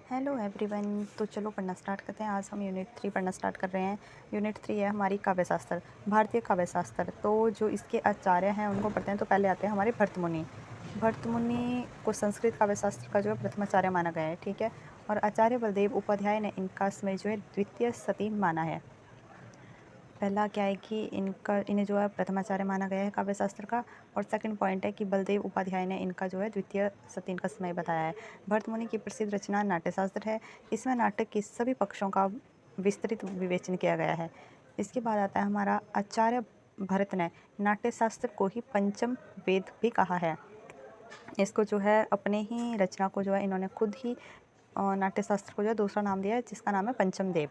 Hello everyone. तो चलो पढ़ना स्टार्ट करते हैं। आज हम यूनिट 3 पढ़ना स्टार्ट कर रहे हैं। यूनिट 3 है हमारी काव्य शास्त्र, भारतीय काव्य शास्त्र। तो जो इसके आचार्य हैं उनको पढ़ते हैं। तो पहले आते हैं हमारे भर्तमुनि। भर्तमुनि को संस्कृत काव्य शास्त्र का जो है प्रथम आचार्य माना गया है, ठीक है। और आचार्य बलदेव उपाध्याय ने इनका समय जो है द्वितीय सती माना है। पहला क्या है कि इन्हें जो है प्रथमाचार्य माना गया है काव्य शास्त्र का। और सेकंड पॉइंट है कि बलदेव उपाध्याय ने इनका जो है द्वितीय सती इनका समय बताया है। भरतमुनि की प्रसिद्ध रचना नाट्यशास्त्र है। इसमें नाटक के सभी पक्षों का विस्तृत विवेचन किया गया है। इसके बाद आता है हमारा आचार्य भरत ने नाट्यशास्त्र को ही पंचम वेद भी कहा है। इसको जो है अपने ही रचना को जो है इन्होंने खुद ही नाट्यशास्त्र को जो है दूसरा नाम दिया है, जिसका नाम है पंचम देव।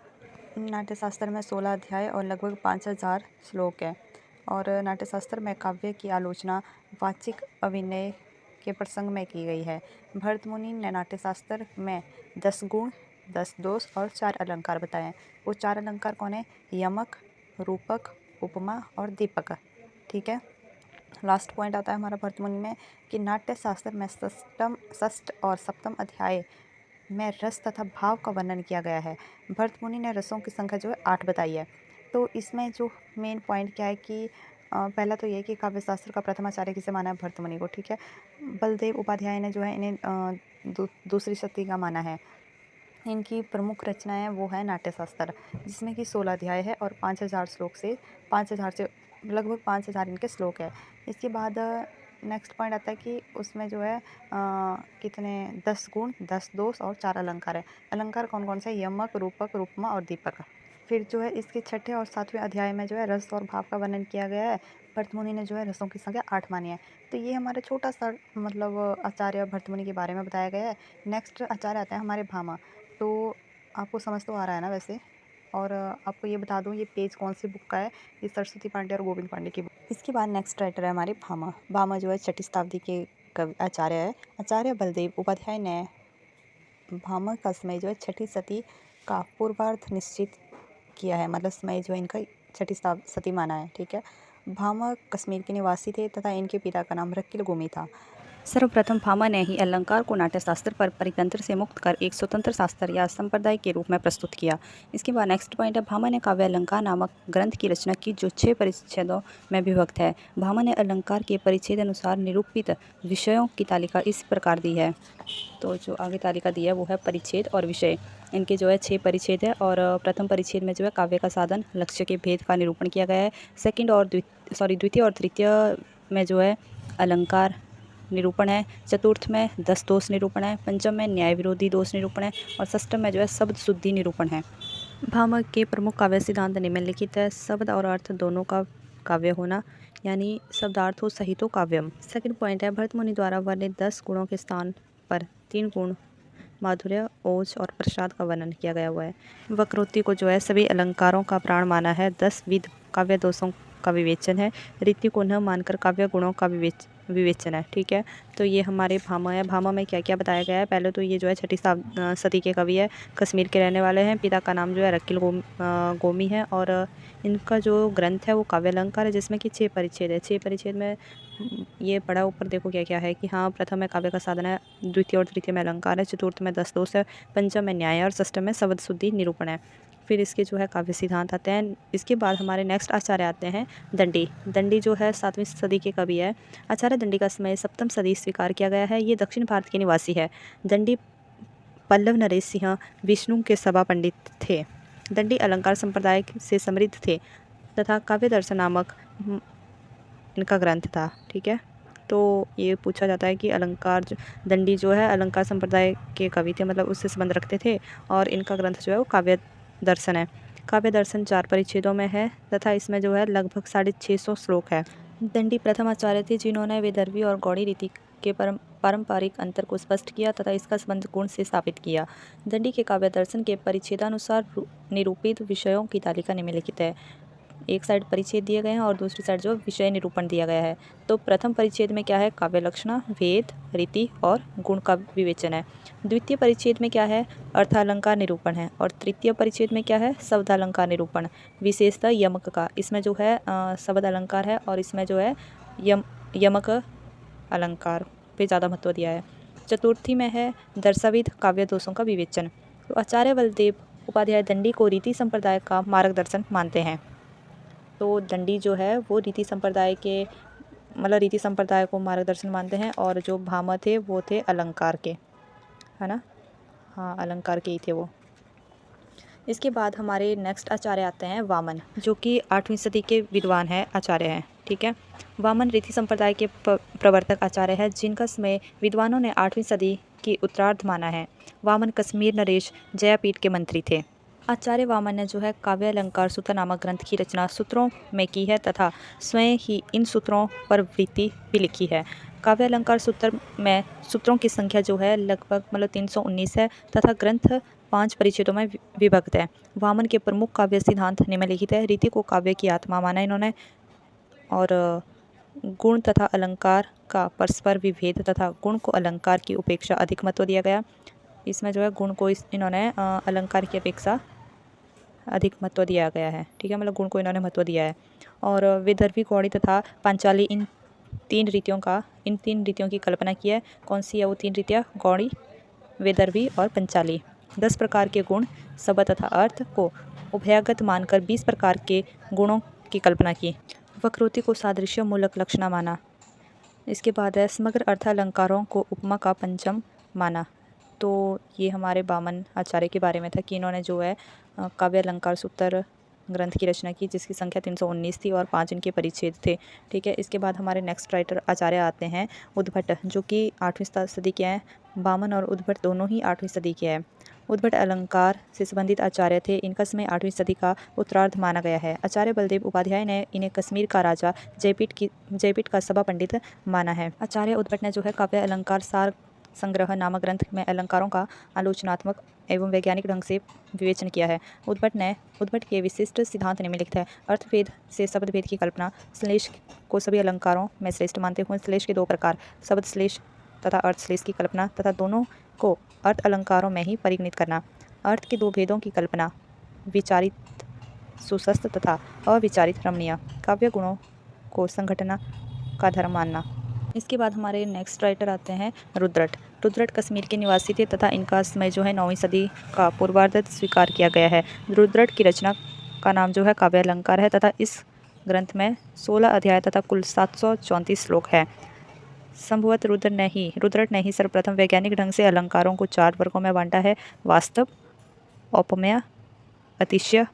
नाट्यशास्त्र में 16 अध्याय और लगभग 5000 श्लोक है। और नाट्यशास्त्र में काव्य की आलोचना वाचिक अभिनय के प्रसंग में की गई है। भरतमुनि ने नाट्यशास्त्र में 10 गुण, 10 दोष और 4 अलंकार बताए हैं। वो 4 अलंकार कौन है? यमक, रूपक, उपमा और दीपक, ठीक है। लास्ट पॉइंट आता है हमारा भरतमुनि में कि नाट्यशास्त्र में षष्ठ और सप्तम अध्याय में रस तथा भाव का वर्णन किया गया है। भरतमुनि ने रसों की संख्या जो है 8 बताई है। तो इसमें जो मेन पॉइंट क्या है कि पहला तो ये कि काव्य शास्त्र का प्रथमाचार्य किसे माना है? भरतमुनि को, ठीक है। बलदेव उपाध्याय ने जो है इन्हें दूसरी शक्ति का माना है। इनकी प्रमुख रचनाएं वो है नाट्यशास्त्र, जिसमें कि 16 अध्याय है और 5000 श्लोक से 5000 से लगभग 5000 इनके श्लोक है। इसके बाद नेक्स्ट पॉइंट आता है कि उसमें जो है कितने 10 गुण, 10 दोष और 4 अलंकार है। अलंकार कौन कौन से? यमक, रूपक, रूपमा और दीपक। फिर जो है इसके छठे और सातवें अध्याय में जो है रस और भाव का वर्णन किया गया है। भरतमुनि ने जो है रसों की संख्या 8 मानी है। तो ये हमारा छोटा सा मतलब आचार्य भरतमुनि के बारे में बताया गया है। नेक्स्ट आचार्य आता है हमारे भामा। तो आपको समझ तो आ रहा है ना वैसे। और आपको ये बता दूँ ये पेज कौन सी बुक का है? ये सरस्वती पांडे और गोविंद पांडे की बुक। इसके बाद नेक्स्ट राइटर है हमारे भामा। भामा जो है 6ठी शताब्दी के कवि आचार्य है। आचार्य बलदेव उपाध्याय ने भामा का समय जो है 6ठी सती का पूर्वार्ध निश्चित किया है। मतलब समय जो है इनका 6ठी सती माना है, ठीक है। भामा कश्मीर के निवासी थे तथा इनके पिता का नाम रकील गोमी था। सर्वप्रथम भामा ने ही अलंकार को नाट्यशास्त्र पर परितंत्र से मुक्त कर एक स्वतंत्र शास्त्र या संप्रदाय के रूप में प्रस्तुत किया। इसके बाद नेक्स्ट पॉइंट है भामा ने काव्य अलंकार नामक ग्रंथ की रचना की, जो 6 परिच्छेदों में विभक्त है। भामा ने अलंकार के परिच्छेद अनुसार निरूपित विषयों की तालिका इस प्रकार दी है। तो जो आगे तालिका दी है वो है परिच्छेद और विषय। इनके जो है 6 परिच्छेद है। और प्रथम परिच्छेद में जो है काव्य का साधन, लक्ष्य के भेद का निरूपण किया गया है। द्वितीय और तृतीय में जो है अलंकार निरूपण है। चतुर्थ में 10 दोष निरूपण है। पंचम में न्याय विरोधी दोष निरूपण है। और षष्ठम में जो है शब्द शुद्धि निरूपण है। भामा के प्रमुख काव्य सिद्धांत निम्नलिखित है। शब्द और अर्थ दोनों का काव्य होना, यानी शब्दार्थो सहितो काव्यम। सेकंड पॉइंट है भरतमुनि द्वारा वर्णित 10 गुणों के स्थान पर 3 गुण माधुर्य, ओज और प्रसाद का वर्णन किया गया हुआ है। वक्रोक्ति को जो है सभी अलंकारों का प्राण माना है। 10 विध काव्य दोषों का विवेचन है। रीति को न मानकर काव्य गुणों का विवेचन है, ठीक है। तो ये हमारे भामा है। भामा में क्या क्या बताया गया है? पहले तो ये जो है 6ठी सदी के कवि है, कश्मीर के रहने वाले हैं। पिता का नाम जो है रकील गोमी है। और इनका जो ग्रंथ है वो काव्य अलंकार है, जिसमें कि 6 परिच्छेद है। 6 परिच्छेद में ये पढ़ा ऊपर देखो क्या क्या है कि हाँ, प्रथम में काव्य का साधन है, द्वितीय और तृतीय में अलंकार है, चतुर्थ में 10 दोष है, पंचम में न्याय और षष्ठ में शब्द शुद्धि निरूपण है। फिर इसके जो है काव्य सिद्धांत आते हैं। इसके बाद हमारे नेक्स्ट आचार्य आते हैं दंडी। दंडी जो है 7वीं सदी के कवि है। आचार्य दंडी का समय सप्तम सदी स्वीकार किया गया है। ये दक्षिण भारत के निवासी है। दंडी पल्लव नरेश सिंह विष्णु के सभा पंडित थे। दंडी अलंकार संप्रदाय से समृद्ध थे तथा काव्य दर्शन नामक इनका ग्रंथ था, ठीक है। तो ये पूछा जाता है कि दंडी जो है अलंकार संप्रदाय के कवि थे, मतलब उससे संबंध रखते थे। और इनका ग्रंथ जो है वो काव्य दर्शन है। काव्य दर्शन 4 परिच्छेदों में है तथा इसमें जो है लगभग 650 श्लोक है। दंडी प्रथम आचार्य थे जिन्होंने विदर्भी और गौड़ी रीति के पारंपरिक अंतर को स्पष्ट किया तथा इसका संबंध गुण से स्थापित किया। दंडी के काव्य दर्शन के परिच्छेदानुसार निरूपित विषयों की तालिका निम्नलिखित है। एक साइड परिच्छेद दिए गए हैं और दूसरी साइड जो विषय निरूपण दिया गया है। तो प्रथम परिच्छेद में क्या है? काव्य लक्षणा, भेद, रीति और गुण का विवेचन है। द्वितीय परिच्छेद में क्या है? अर्थालंकार निरूपण है। और तृतीय परिच्छेद में क्या है? शब्दालंकार निरूपण, विशेषतः यमक का। इसमें जो है शब्द अलंकार है और इसमें जो है यमक अलंकार पे ज़्यादा महत्व दिया है। चतुर्थी में है दर्शाविद काव्य दोषों का विवेचन। तो आचार्य बलदेव उपाध्याय दंडी को रीति संप्रदाय का मार्गदर्शन मानते हैं। तो दंडी जो है वो रीति संप्रदाय के रीति संप्रदाय को मार्गदर्शन मानते हैं, और जो भामह थे वो थे अलंकार के, है ना, हाँ अलंकार के ही थे वो। इसके बाद हमारे नेक्स्ट आचार्य आते हैं वामन, जो कि 8वीं सदी के विद्वान है आचार्य हैं। ठीक है, वामन रीति संप्रदाय के प्रवर्तक आचार्य है, जिनका समय विद्वानों ने 8वीं सदी की उत्तरार्ध माना है। वामन कश्मीर नरेश जयापीठ के मंत्री थे। आचार्य वामन ने जो है काव्य अलंकार सूत्र नामक ग्रंथ की रचना सूत्रों में की है तथा स्वयं ही इन सूत्रों पर वृत्ति भी लिखी है। काव्य अलंकार सूत्र में सूत्रों की संख्या जो है लगभग 319 है तथा ग्रंथ 5 परिच्छेदों में विभक्त है। वामन के प्रमुख काव्य सिद्धांत निम्नलिखित है। रीति को काव्य की आत्मा माना इन्होंने, और गुण तथा अलंकार का परस्पर विभेद तथा गुण को अलंकार की उपेक्षा अधिक महत्व दिया गया। इसमें जो है गुण को इन्होंने अलंकार की अपेक्षा अधिक महत्व दिया गया है। ठीक है, गुण को इन्होंने महत्व दिया है। और विदर्भी गौड़ी तथा पांचाली इन तीन रीतियों की कल्पना की है। कौन सी है वो 3 रीतियाँ? गौड़ी, विदर्भी और पंचाली। 10 प्रकार के गुण, शब्द तथा अर्थ को उभयगत मानकर 20 प्रकार के गुणों की कल्पना की। वक्रोक्ति को सादृश्य मूलक लक्षणा माना। इसके बाद है समग्र अर्थ अलंकारों को उपमा का पंचम माना। तो ये हमारे वामन आचार्य के बारे में था कि इन्होंने जो है काव्य अलंकार सूत्र ग्रंथ की रचना की, जिसकी संख्या 319 थी और 5 इनके परिच्छेद थे। ठीक है, इसके बाद हमारे नेक्स्ट राइटर आचार्य आते हैं उद्भट, जो कि 8वीं सदी के हैं। वामन और उद्भट दोनों ही 8वीं सदी के हैं। उद्भट अलंकार से संबंधित आचार्य थे। इनका समय 8वीं सदी का उत्तरार्ध माना गया है। आचार्य बलदेव उपाध्याय ने इन्हें कश्मीर का राजा जयपीठ का सभा पंडित माना है। आचार्य उद्भट ने जो है काव्य अलंकार सार संग्रह नामक ग्रंथ में अलंकारों का आलोचनात्मक एवं वैज्ञानिक ढंग से विवेचन किया है। उद्भट के विशिष्ट सिद्धांत निम्नलिखित है। अर्थभेद से शब्दभेद की कल्पना। श्लेष को सभी अलंकारों में श्रेष्ठ मानते हुए श्लेष के 2 प्रकार, शब्द श्लेष तथा अर्थ श्लेष की कल्पना तथा दोनों को अर्थ अलंकारों में ही परिगणित करना। अर्थ के 2 भेदों की कल्पना, विचारित सुस्पष्ट तथा अविचारित रमणीय। काव्य गुणों को संघटना का धर्म मानना। इसके बाद हमारे नेक्स्ट राइटर आते हैं रुद्रट। रुद्रट कश्मीर के निवासी थे तथा इनका समय जो है 9वीं सदी का पूर्वार्ध स्वीकार किया गया है। रुद्रट की रचना का नाम जो है काव्य अलंकार है तथा इस ग्रंथ में 16 अध्याय तथा कुल 734 श्लोक है। संभवत रुद्रट ने ही सर्वप्रथम वैज्ञानिक ढंग से अलंकारों को 4 वर्गों में बांटा है: वास्तव, औपमेय, अतिशय,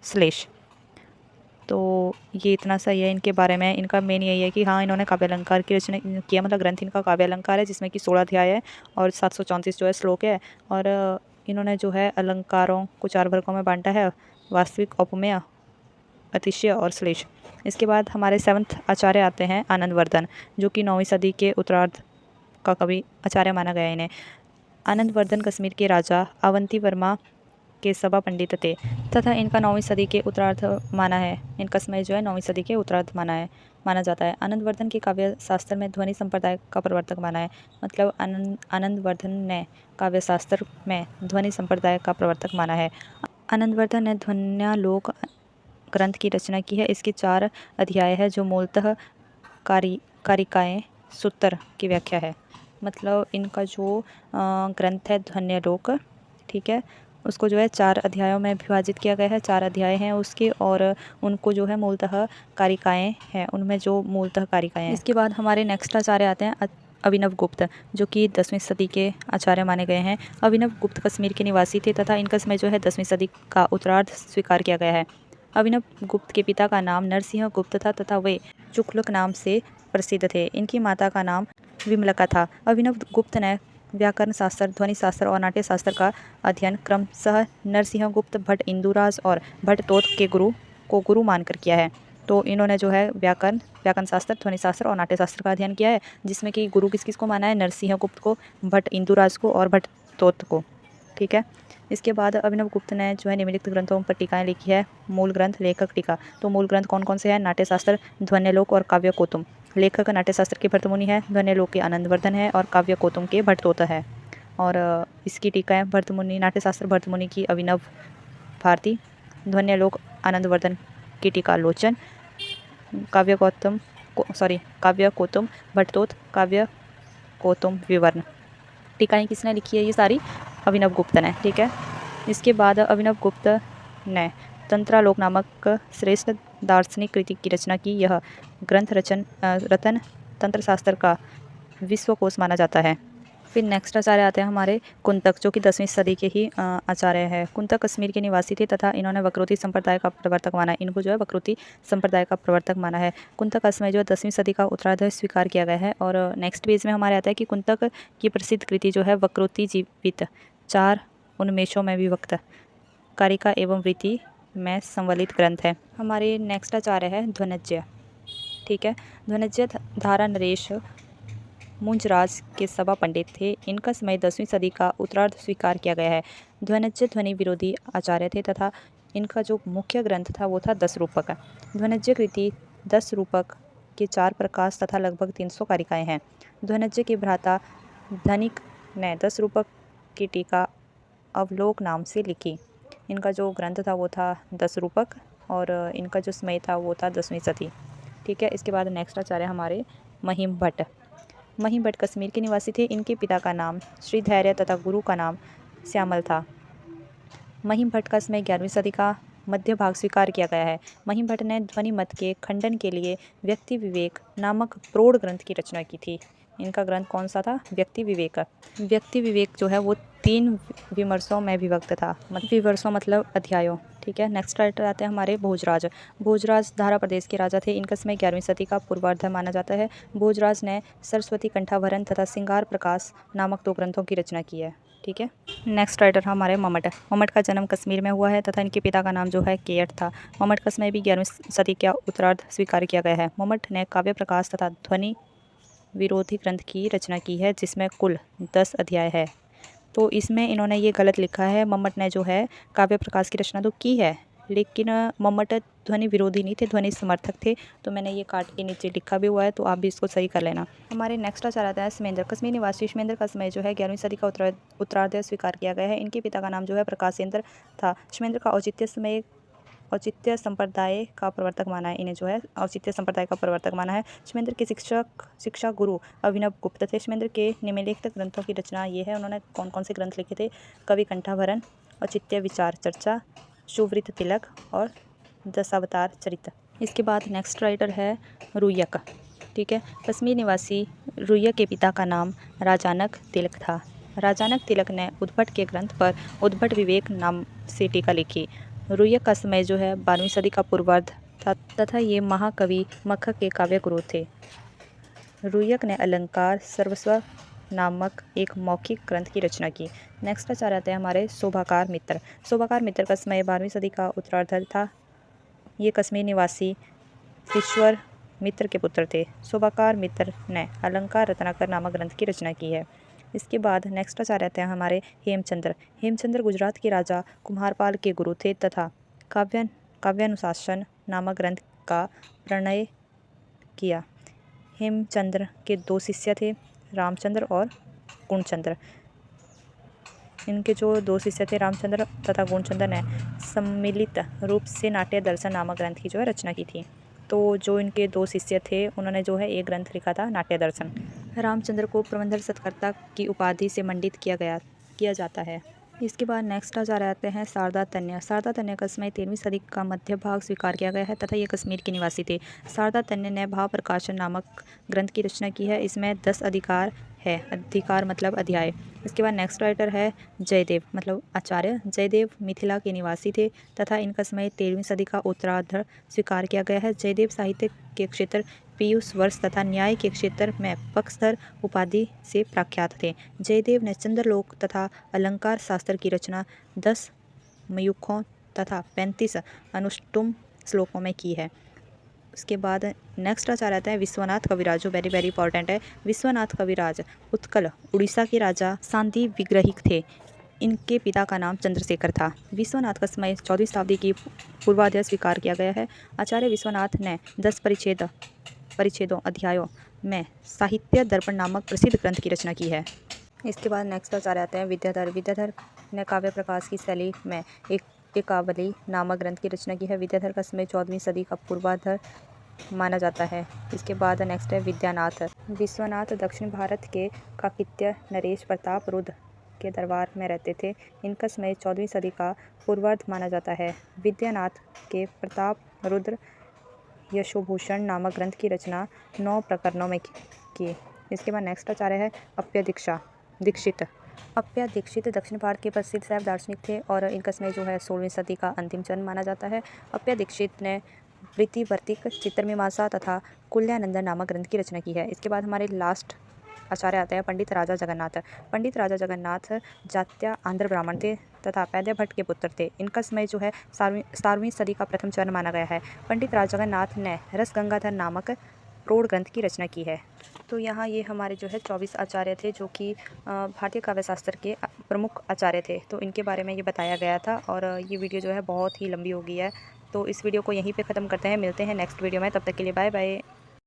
श्लेष। तो ये इतना सही है इनके बारे में। इनका मेन यही है कि हाँ, इन्होंने काव्य अलंकार की रचना किया, ग्रंथ इनका काव्य अलंकार है, जिसमें कि 16 अध्याय है और 734 जो है श्लोक है। और इन्होंने जो है अलंकारों को 4 वर्गों में बांटा है: वास्तविक, औपमेय, अतिशय और श्लेष। इसके बाद हमारे 7th आचार्य आते हैं आनंदवर्धन, जो कि 9वीं सदी के उत्तरार्ध का कवि आचार्य माना गया इन्हें। आनंदवर्धन कश्मीर के राजा अवंती वर्मा के सभा पंडित थे तथा इनका 9वीं सदी के उत्तरार्ध माना है। इनका समय जो है 9वीं सदी के उत्तरार्ध माना जाता है। आनंदवर्धन के काव्य शास्त्र में ध्वनि संप्रदाय का प्रवर्तक माना है। आनंदवर्धन ने काव्य शास्त्र में ध्वनि संप्रदाय का प्रवर्तक माना है। आनंदवर्धन ने ध्वन्यालोक ग्रंथ की रचना की है। इसके 4 अध्याय है, जो मूलतः कारिकाएँ सूत्र की व्याख्या है। इनका जो ग्रंथ है ध्वन्यालोक, ठीक है, उसको जो है 4 अध्यायों में विभाजित किया गया है। 4 अध्याय हैं उसके, और उनको जो है मूलतः कारिकाएँ हैं, उनमें जो मूलतः कारिकाएँ हैं। इसके बाद हमारे नेक्स्ट आचार्य आते हैं अभिनव गुप्त, जो कि 10वीं सदी के आचार्य माने गए हैं। अभिनव गुप्त कश्मीर के निवासी थे तथा इनका समय जो है 10वीं सदी का उत्तरार्ध स्वीकार किया गया है। अभिनव गुप्त के पिता का नाम नरसिंह गुप्त था तथा वे चुगलक नाम से प्रसिद्ध थे। इनकी माता का नाम विमलका था। अभिनव गुप्त ने व्याकरण शास्त्र, ध्वनि शास्त्र और नाट्य शास्त्र का अध्ययन क्रमशः नरसिंह गुप्त, भट्ट इंदुराज और भट्ट तोत के गुरु मानकर किया है। तो इन्होंने जो है व्याकरण शास्त्र, ध्वनि शास्त्र और नाट्य शास्त्र का अध्ययन किया है, जिसमें कि गुरु किस को माना है? नरसिंह गुप्त को, भट्ट इंदुराज को और भट्ट तोत को। ठीक है, इसके बाद अभिनव गुप्त ने जो है निम्नलिखित ग्रंथों पर टीकाएँ लिखी है। मूल ग्रंथ, लेखक, टीका। तो मूल ग्रंथ कौन कौन से हैं? नाट्य शास्त्र, ध्वन्यालोक और काव्य कौतुम। लेखक नाट्य शास्त्र के भर्तमुनि है, ध्वन्यालोक के आनंदवर्धन है और काव्य कौतुम के भट्टतोत है। और इसकी टीकाएँ भर्तमुनि, नाट्य शास्त्र भर्तमुनि की अभिनव भारती, ध्वन्यालोक आनंदवर्धन की टीका लोचन, काव्य कौतुम भट्टतोत, काव्य कौतुम विवरण। टीकाएँ किसने लिखी है ये सारी? अभिनव गुप्त ने, ठीक है। इसके बाद अभिनव गुप्त ने तंत्रालोक नामक श्रेष्ठ दार्शनिक कृति की रचना की। यह ग्रंथ रतन तंत्रशास्त्र का विश्वकोश माना जाता है। फिर नेक्स्ट आचार्य आते हैं हमारे कुंतक, जो कि 10वीं सदी के ही आचार्य हैं। कुंतक कश्मीर के निवासी थे तथा इन्होंने वक्रोती संप्रदाय का प्रवर्तक माना है। इनको जो है वक्रोती संप्रदाय का प्रवर्तक माना है। कुंतक का समय जो है 10वीं सदी का उत्तरार्ध स्वीकार किया गया है। और नेक्स्ट पेज में हमारे आता है कि कुंतक की प्रसिद्ध कृति जो है वक्रोती जीवित, 4 उन्मेषों में विभक्त, कारिका एवं वृत्ति में संवलित ग्रंथ है। हमारे नेक्स्ट आचार्य है ध्वनज्य, ठीक है। ध्वनज्य धारा नरेश मुंजराज के सभा पंडित थे। इनका समय 10वीं सदी का उत्तरार्ध स्वीकार किया गया है। ध्वनज्य ध्वनि विरोधी आचार्य थे तथा इनका जो मुख्य ग्रंथ था वो था 10 रूपक। ध्वनज्य कृति 10 रूपक के 4 प्रकाश तथा लगभग 300 कारिकाएँ हैं। ध्वनज्य के भ्राता धनिक ने 10 रूपक की टीका अवलोक नाम से लिखी। इनका जो ग्रंथ था वो था 10 रूपक और इनका जो समय था वो था 10वीं सदी, ठीक है। इसके बाद नेक्स्ट आचार्य हमारे महिम भट्ट। महिम भट्ट कश्मीर के निवासी थे। इनके पिता का नाम श्रीधैर्य तथा गुरु का नाम श्यामल था। महिम भट्ट का समय 11वीं सदी का मध्य भाग स्वीकार किया गया है। महिम भट्ट ने ध्वनि मत के खंडन के लिए व्यक्ति विवेक नामक प्रौढ़ ग्रंथ की रचना की थी। इनका ग्रंथ कौन सा था? व्यक्ति विवेक। व्यक्ति विवेक जो है वो 3 विमर्शों में विभक्त था। विमर्शों मतलब अध्यायों, ठीक है। नेक्स्ट राइटर आते हैं हमारे भोजराज। भोजराज धारा प्रदेश के राजा थे। इनका समय 11वीं सदी का पूर्वार्ध माना जाता है। भोजराज ने सरस्वती कंठाभरण तथा सिंगार प्रकाश नामक 2 ग्रंथों की रचना की है, ठीक है। नेक्स्ट राइटर हमारे मम्मट। मम्मट का जन्म कश्मीर में हुआ है तथा इनके पिता का नाम जो है केयट था। मम्मट का समय भी 11वीं सदी का उत्तरार्ध स्वीकार किया गया है। मम्मट ने काव्य प्रकाश तथा ध्वनि विरोधी ग्रंथ की रचना की है जिसमें कुल 10 अध्याय है। तो इसमें इन्होंने ये गलत लिखा है, मम्मट ने जो है काव्य प्रकाश की रचना तो की है लेकिन मम्मट ध्वनि विरोधी नहीं थे, ध्वनि समर्थक थे। तो मैंने ये काट के नीचे लिखा भी हुआ है, तो आप भी इसको सही कर लेना। हमारे नेक्स्ट आचार्य आता है शमेंद्र। कश्मीर निवासी शमेंद्र का समय जो है 11वीं सदी का उत्तरार्ध स्वीकार किया गया है। इनके पिता का नाम जो है प्रकाशेंद्र था। शमेंद्र का औचित्य संप्रदाय का प्रवर्तक माना है। इन्हें जो है औचित्य संप्रदाय का प्रवर्तक माना है। शमेंद्र के शिक्षा गुरु अभिनव गुप्त थे। शमेंद्र के निम्नलिखित ग्रंथों की रचना ये है। उन्होंने कौन कौन से ग्रंथ लिखे थे? कवि कंठाभरण, औचित्य विचार चर्चा, सुवृत तिलक और दशावतार चरित्र। इसके बाद नेक्स्ट राइटर है रुयक, ठीक है। कश्मीर निवासी रुयक के पिता का नाम राजानक तिलक था। राजानक तिलक ने उद्भट के ग्रंथ पर उद्भट विवेक नाम से टीका लिखी। रुयक का समय जो है 12वीं सदी का पूर्वार्ध था तथा ये महाकवि मखक के काव्य गुरु थे। रुयक ने अलंकार सर्वस्व नामक एक मौखिक ग्रंथ की रचना की। नेक्स्ट आचार्य आते हैं हमारे शोभाकार मित्र। शोभाकार मित्र का समय 12वीं सदी का उत्तरार्ध था। ये कश्मीर निवासी ईश्वर मित्र के पुत्र थे। शोभाकार मित्र ने अलंकार रत्नाकर नामक ग्रंथ की रचना की है। इसके बाद नेक्स्ट आचार्य आते हैं हमारे हेमचंद्र। हेमचंद्र गुजरात के राजा कुम्हारपाल के गुरु थे तथा काव्यानुशासन नामक ग्रंथ का प्रणय किया। हेमचंद्र के 2 शिष्य थे, रामचंद्र और गुणचंद्र। इनके जो 2 शिष्य थे रामचंद्र तथा गुणचंद्र ने सम्मिलित रूप से नाट्य दर्शन नामक ग्रंथ की जो है रचना की थी। तो जो इनके 2 शिष्य थे उन्होंने जो है एक ग्रंथ लिखा था नाट्य दर्शन। रामचंद्र को प्रबंधन सत्कर्ता की उपाधि से मंडित किया जाता है। इसके बाद नेक्स्ट आचार्य आते हैं शारदा तन्य। शारदा तन्य का समय 13वीं सदी का मध्य भाग स्वीकार किया गया है तथा ये कश्मीर के निवासी थे। शारदा तन्य ने भाव प्रकाशन नामक ग्रंथ की रचना की है। इसमें 10 अधिकार है, अधिकार मतलब अध्याय। इसके बाद नेक्स्ट राइटर है जयदेव मतलब आचार्य। जयदेव मिथिला के निवासी थे तथा इनका समय 13वीं सदी का उत्तरार्ध स्वीकार किया गया है। जयदेव साहित्य के क्षेत्र पीयूष वर्ष तथा न्याय के क्षेत्र में पक्षधर उपाधि से प्रख्यात थे। जयदेव ने चंद्रलोक तथा अलंकार शास्त्र की रचना 10 मयूखों तथा 35 अनुष्टुम श्लोकों में की है। उसके बाद नेक्स्ट आचार्य आता है विश्वनाथ कविराज, जो वेरी वेरी इंपॉर्टेंट है। विश्वनाथ कविराज उत्कल उड़ीसा के राजा सांदी विग्रहिक थे। इनके पिता का नाम चंद्रशेखर था। विश्वनाथ का समय 14वीं शताब्दी की पूर्वार्ध स्वीकार किया गया है। आचार्य विश्वनाथ ने 10 परिच्छेदों अध्यायों में साहित्य दर्पण नामक प्रसिद्ध ग्रंथ की रचना की है। इसके बाद नेक्स्ट आचार्य आते हैं विद्याधर। विद्याधर ने काव्य प्रकाश की शैली में एक एकावली नामक ग्रंथ की रचना की है। विद्याधर का समय 14वीं सदी का पूर्वार्ध माना जाता है। इसके बाद नेक्स्ट है विद्यानाथ। विश्वनाथ दक्षिण भारत के काकतीय नरेश प्रताप रुद्र के दरबार में रहते थे। इनका समय 14वीं सदी का पूर्वार्ध माना जाता है। विद्यानाथ के प्रताप रुद्र यशोभूषण नामक ग्रंथ की रचना 9 प्रकरणों में की। इसके बाद नेक्स्ट आचार्य है अप्य दीक्षित। अप्य दीक्षित दक्षिण भारत के प्रसिद्ध शैव दार्शनिक थे और इनका समय जो है 16वीं सदी का अंतिम चरण माना जाता है। अप्य दीक्षित ने वृत्तिवर्तिक, चित्रमीमांसा तथा कुल्यानंदन नामक ग्रंथ की रचना की है। इसके बाद हमारे लास्ट आचार्य आते हैं पंडित राजा जगन्नाथ। पंडित राजा जगन्नाथ जात्या आंध्र ब्राह्मण थे तथा पैद्य भट्ट के पुत्र थे। इनका समय जो है 17वीं सदी का प्रथम चरण माना गया है। पंडित राजा जगन्नाथ ने रस गंगाधर नामक प्रौढ़ ग्रंथ की रचना की है। तो यहाँ ये हमारे जो है 24 आचार्य थे जो कि भारतीय काव्य शास्त्र के प्रमुख आचार्य थे। तो इनके बारे में ये बताया गया था और ये वीडियो जो है बहुत ही लंबी हो गई है। तो इस वीडियो को यहीं पे ख़त्म करते हैं। मिलते हैं नेक्स्ट वीडियो में, तब तक के लिए बाय बाय।